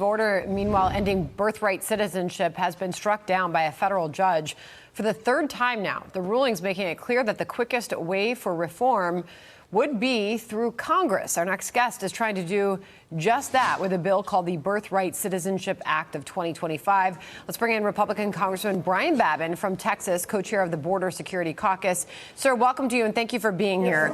Order, meanwhile, ending birthright citizenship has been struck down by a federal judge for the third time now. The ruling's making it clear that the quickest way for reform would be through Congress. Our next guest is trying to do just that with a bill called the Birthright Citizenship Act of 2025. Let's bring in Republican Congressman Brian Babin from Texas, co-chair of the Border Security Caucus. Sir, welcome to you, and thank you for being here.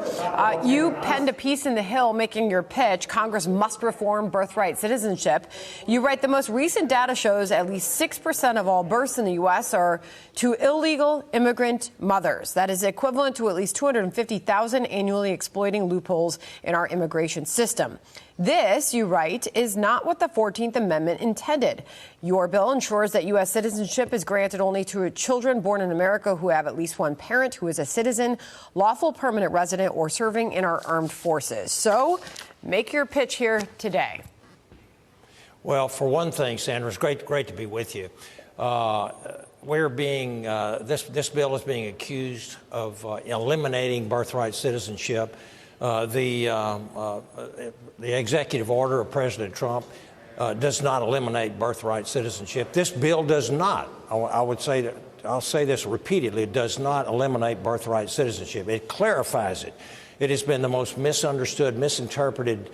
You penned a piece in The Hill making your pitch: Congress must reform birthright citizenship. You write, the most recent data shows at least 6% of all births in the U.S. are to illegal immigrant mothers. That is equivalent to at least 250,000 annually, exploiting loopholes in our immigration system. This, you write, is not what the 14th Amendment intended. Your bill ensures that U.S. citizenship is granted only to children born in America who have at least one parent who is a citizen, lawful permanent resident, or serving in our armed forces. So make your pitch here today. Well, for one thing, Sandra, it's great to be with you. This bill is being accused of eliminating birthright citizenship. The executive order of President Trump does not eliminate birthright citizenship. This bill does not. I'll say this repeatedly. It does not eliminate birthright citizenship. It clarifies it. It has been the most misunderstood, misinterpreted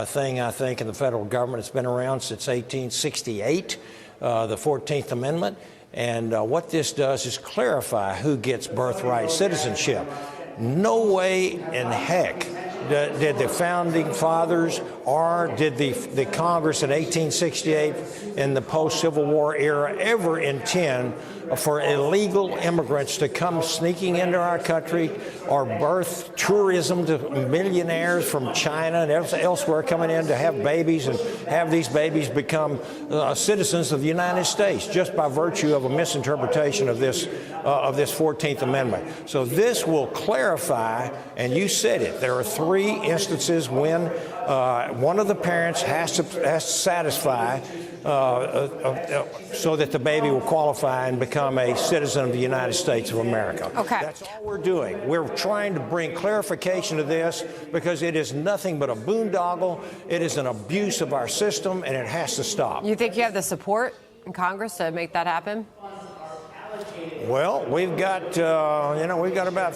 thing, I think, in the federal government. It's been around since 1868, the 14th Amendment. And what this does is clarify who gets birthright citizenship. No way in heck did the founding fathers or did the Congress in 1868 in the post-Civil War era ever intend for illegal immigrants to come sneaking into our country or birth tourism to millionaires from China and elsewhere coming in to have babies and have these babies become citizens of the United States just by virtue of a misinterpretation of this 14th Amendment. So this will clarify, and you said it, there are three instances when one of the parents has to satisfy so that the baby will qualify and become a citizen of the United States of America. Okay. That's all we're doing. We're trying to bring clarification to this because it is nothing but a boondoggle. It is an abuse of our system, and it has to stop. You think you have the support in Congress to make that happen? Well, we've got, we've got about,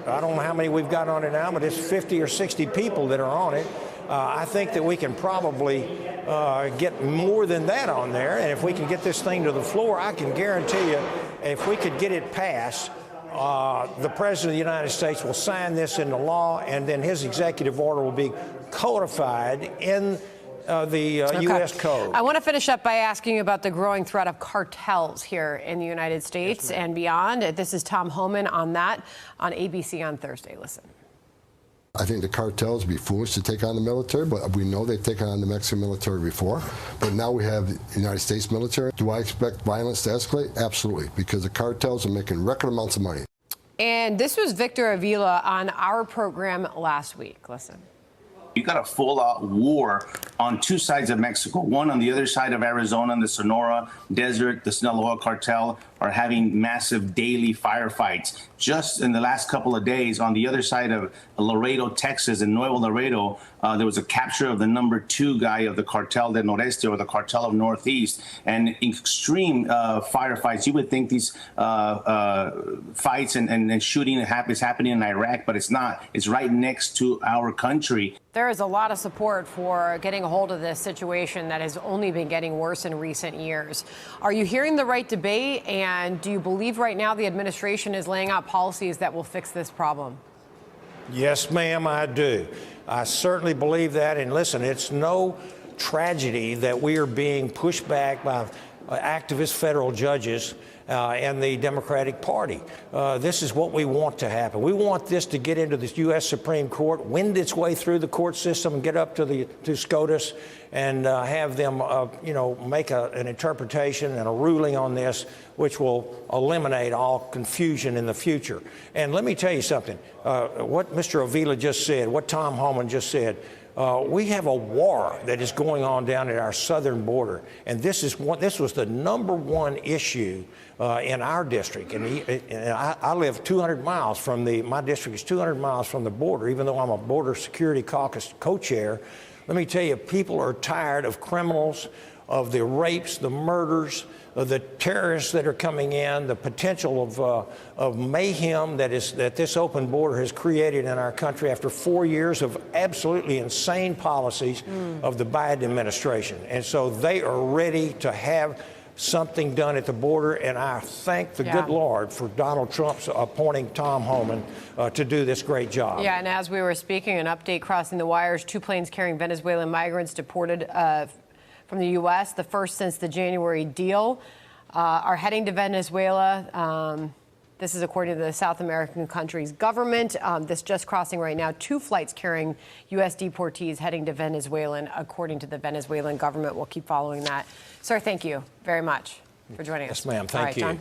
I don't know how many we've got on it now, but it's 50 or 60 people that are on it. I think that we can probably get more than that on there. And if we can get this thing to the floor, I can guarantee you, if we could get it passed, the President of the United States will sign this into law, and then his executive order will be codified in the U.S. Code. I want to finish up by asking you about the growing threat of cartels here in the United States and beyond. This is Tom Homan on that on ABC on Thursday. Listen. I think the cartels would be foolish to take on the military, but we know they've taken on the Mexican military before. But now we have the United States military. Do I expect violence to escalate? Absolutely, because the cartels are making record amounts of money. And this was Victor Avila on our program last week. Listen. You got a full-out war on two sides of Mexico. One on the other side of Arizona, in the Sonora Desert, the Sinaloa cartel are having massive daily firefights. Just in the last couple of days, on the other side of Laredo, Texas, in Nuevo Laredo, there was a capture of the #2 guy of the Cartel del Noreste, or the Cartel of Northeast, and extreme firefights. You would think these fights and shooting is happening in Iraq, but it's not. It's right next to our country. There is a lot of support for getting a hold of this situation that has only been getting worse in recent years. Are you hearing the right debate, and do you believe right now the administration is laying out policies that will fix this problem? Yes, ma'am, I do. I certainly believe that. And listen, it's no tragedy that we are being pushed back by activist federal judges and the Democratic Party. This is what we want to happen. We want this to get into the U.S. Supreme Court, wind its way through the court system, and get up to SCOTUS, and have them, make an interpretation and a ruling on this, which will eliminate all confusion in the future. And let me tell you something. What Mr. Avila just said, what Tom Homan just said. We have a war that is going on down at our southern border, and this was the #1 issue in our district. And I live 200 miles from my district is 200 miles from the border, even though I'm a Border Security Caucus co-chair. Let me tell you, people are tired of criminals of the rapes, the murders, the terrorists that are coming in, the potential of mayhem that this open border has created in our country after 4 years of absolutely insane policies of the Biden administration. And so they are ready to have something done at the border, and I thank the good Lord for Donald Trump's appointing Tom Homan to do this great job. Yeah, and as we were speaking, an update crossing the wires, 2 planes carrying Venezuelan migrants deported from the U.S., the first since the January deal, are heading to Venezuela. This is according to the South American country's government. This just crossing right now. 2 flights carrying U.S. deportees heading to Venezuela, according to the Venezuelan government. We'll keep following that. Sir, thank you very much for joining us. Yes, ma'am. Thank you. John.